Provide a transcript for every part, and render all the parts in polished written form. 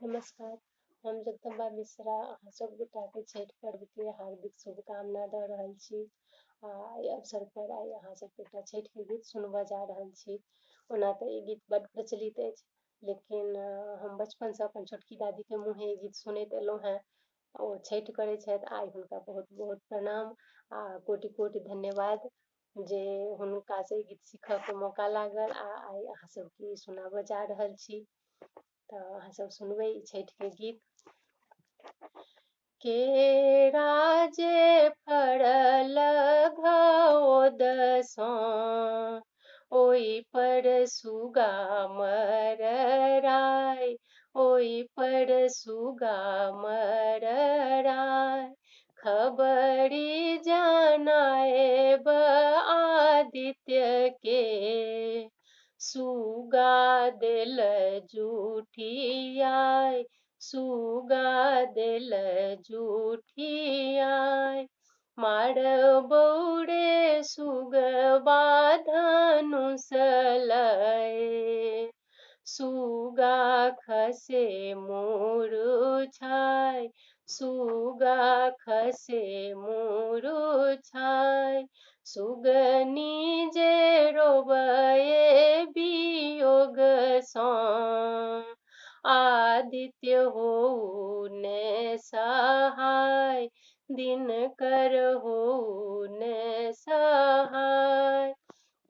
नमस्कार, हम जगदम्बा मिश्रा अहाँ सब गोटाके छठि पर्वके हार्दिक शुभकामना दऽ रहल छी। एहि अवसर पर आइ अहाँ सबके एकटा छठिके गीत सुनबऽ जा रहल छी। ओना तऽ ई गीत बड्ड प्रचलित अछि, लेकिन हम बचपनसँ अपन छोटकी दादीके मुँहे ई गीत सुनैत एलहुँ हेँ। ओ छठि करै छथि, आइ हुनका बहुत बहुत प्रणाम आ कोटि कोटि धन्यवाद जे हुनकासँ ई गीत सीखऽके मौका लागल आ आइ अहाँ सबके ई सुनाबऽ जा रहल छी। तऽ अहाँ सब सुनबै ई छठिके गीत। केरा जे फड़ल घौदसँ ओहि पर सुगा मरराइ, ओहि पर सुगा मरराइ। खबरि जनाएब आदित्यके, सुगा देल जुठियाइ, सुगा देल जुठियाइ। मारबौ रे सुगबा धनुष लए, सुगा खसे मुरुछाइ, सुगा खसे मुरुछाइ। सुगनी जे रोबए वियोगसँ, आदित्य होउ ने सहाय, दिनकर होउ ने सहाय।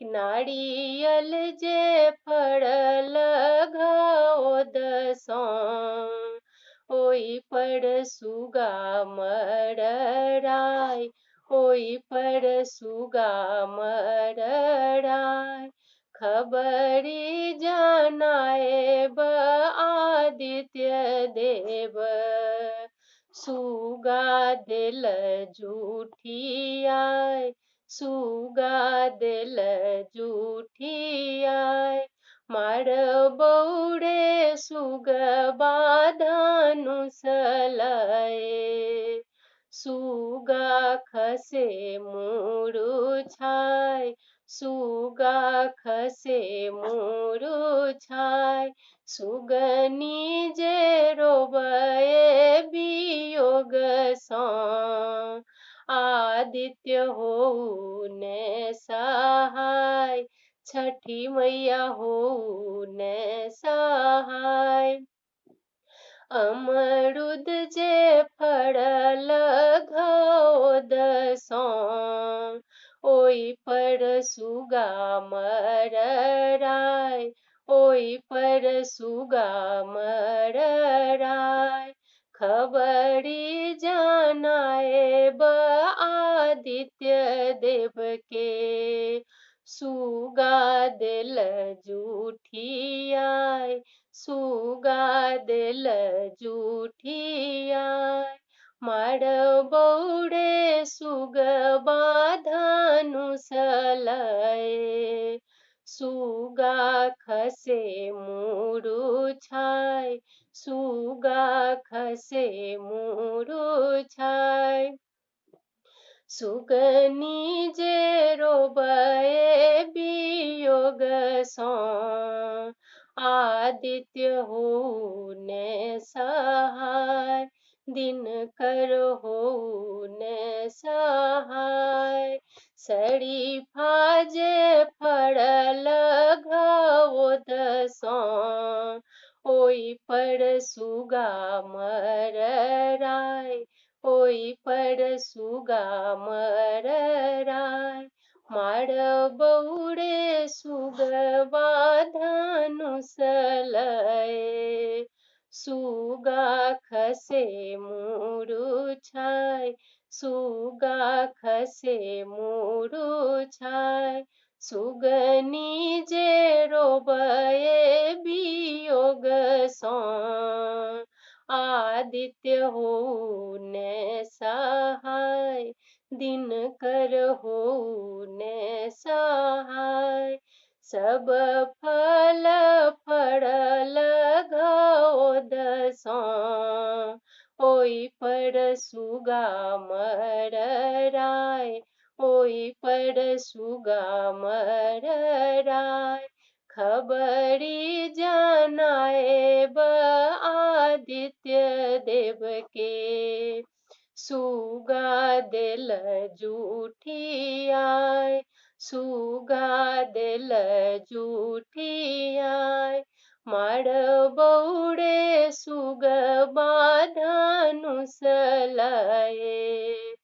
नारियल जे फड़ल घौदसँ ओहि पर सुगा मरराइ, ओहि पर सुगा मरराइ। खबरि जनाएब आदित्य देव, सुगा देल जुठियाइ, सुगा देल जुठियाइ। मारबौ रे सुगबा धनुष लए, सुगा खसे मुरुछाइ, सुगा खसे मुरुछाइ। सुगनी जे रोबए वियोगसँ, आदित्य होउ ने सहाय, छठी मैया होउ ने सहाय। अमरुद जे फड़ल घौदसँ ओहि पर सुगा मरराइ, ओहि पर सुगा मरराइ। खबरि जनाएब आदित्य देवके, सुगा देल जुठियाइ, सुगा देल जुठियाइ। मारबौ रे सुगबा धनुष लए, सुगा खसे मुरुछाइ, सुगा खसे मुरुछाइ। सुगनी जे रोबए वियोगसँ, आदित्य होउ ने सहाय, दिनकर होउ ने सहाय। शरीफा जे फड़ल घौदसँ ओहि पर सुगा मरराइ, ओहि पर सुगा मरराइ। मारबौ रे सुगबा धनुष लए, सुगा खसे मुरुछाइ, सुगा खसे मुरुछाइ। सुगनी जे रोबए वियोगसँ, आदित्य होउ ने सहाय, दिनकर होउ ने सहाय। सब फल फड़ल घौदसँ ओहि पर सुगा मरराइ, ओहि पर सुगा मरराइ। खबरि जनाएब आदित्य देव के। सुगा दिल जूठियाय, सुगा दिल जूठियाय, माड बौडे सुग बाधनुस लये।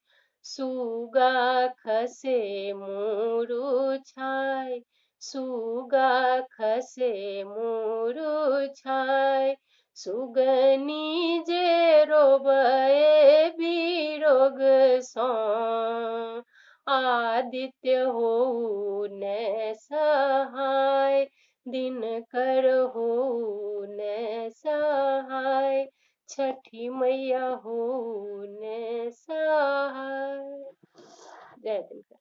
सुगा खसे मुरुछाय, सुगा खसे मुरुछाय, सुगनी जे रोबए बिरोग सो, आदित्य होऊ ने सहाय, दिनकर होऊ ने सहाय, छठी मैया होऊ ने सहाय। जय दिनकर।